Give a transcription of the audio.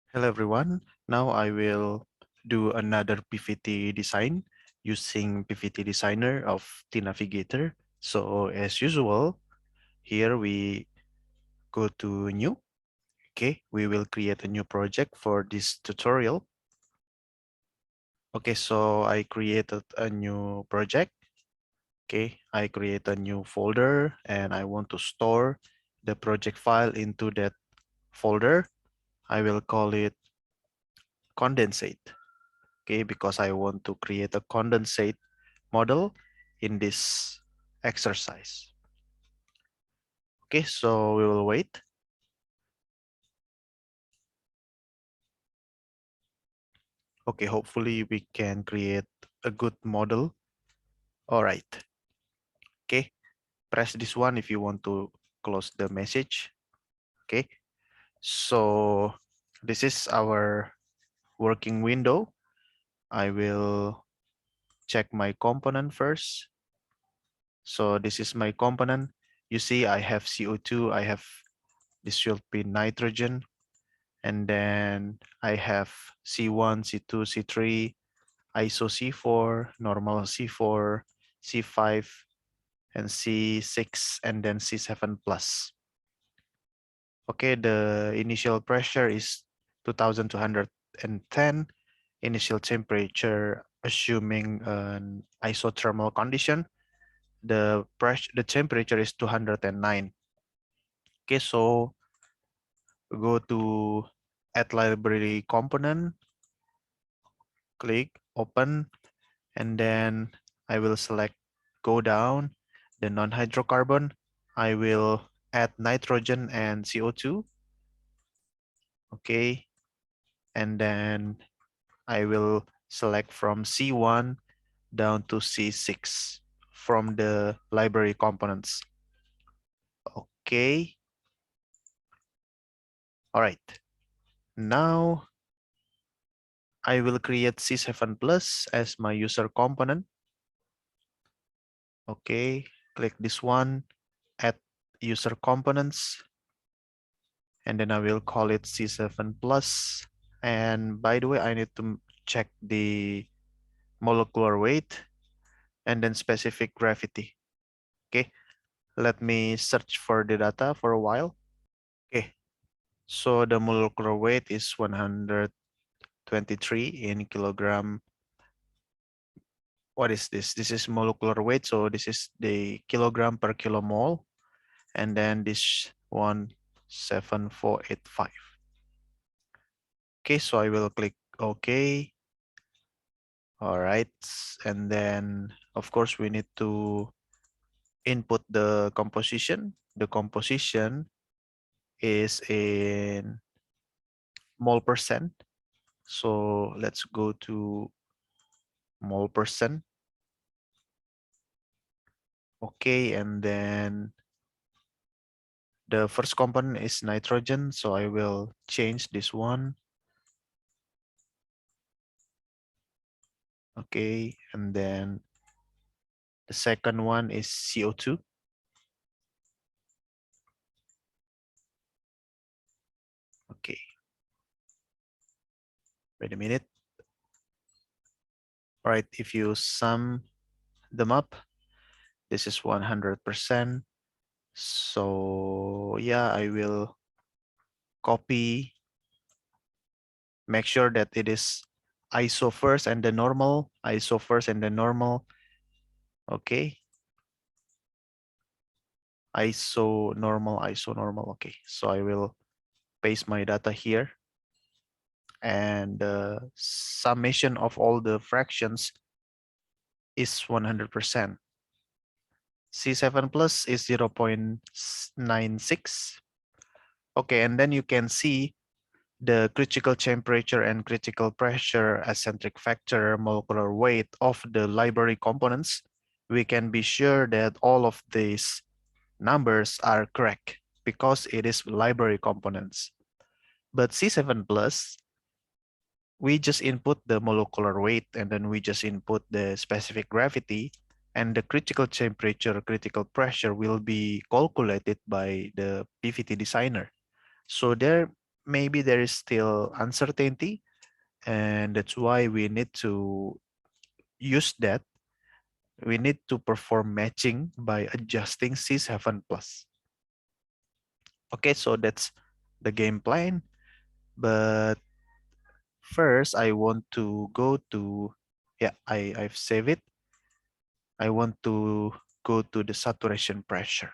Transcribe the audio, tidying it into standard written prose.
Hello everyone. Now I will do another PVT design using PVT Designer of the Navigator. So as usual, here we go to new. Okay, we will create a new project for this tutorial. Okay, so I created a new project. Okay, I create a new folder and I want to store the project file into that folder. I will call it Condensate. Okay, because I want to create a condensate model in this exercise. Okay, so we will wait. Okay, hopefully we can create a good model. All right. Okay, press this one if you want to close the message. Okay, so this is our working window. I will check my component first. So this is my component. You see I have CO2, I have this should be nitrogen, and then I have C1, C2, C3, ISO C4, normal C4, C5, and C6, and then C7 plus. Okay, the initial pressure is 2210, initial temperature assuming an isothermal condition. The temperature is 209. Okay, so go to add library component, click open, and then I will select go down the non-hydrocarbon. I will add nitrogen and CO2. Okay, and then I will select from C1 down to C6 from the library components. Okay, all right. Now I will create C7 plus as my user component. Okay, click this one, add user components, and then I will call it C7 plus. And by the way, I need to check the molecular weight and then specific gravity. Okay, let me search for the data for a while. Okay, so the molecular weight is 123 in kilogram. What is this? This is molecular weight. So this is the kilogram per kilomole. And then this one, 7485. Okay, so I will click OK. All right. And then, of course, we need to input the composition. The composition is in mole percent. So let's go to mole percent. Okay, and then the first component is nitrogen. So I will change this one. Okay, and then the second one is CO2. Okay, wait a minute. All right, if you sum them up, this is 100%. So yeah, I will copy, make sure that it is ISO first and the normal, ISO first and the normal. Okay, ISO normal, ISO normal. Okay, so I will paste my data here, and the summation of all the fractions is 100%. C7 plus is 0.96. Okay, and then you can see the critical temperature and critical pressure, eccentric factor, molecular weight of the library components. We can be sure that all of these numbers are correct because it is library components. But C7 plus, we just input the molecular weight and then we just input the specific gravity, and the critical temperature, critical pressure will be calculated by the PVT designer. So there maybe there is still uncertainty, and that's why we need to use that. We need to perform matching by adjusting C7 plus. Okay, so that's the game plan. But first, I want to go to, yeah, I've saved it. I want to go to the saturation pressure.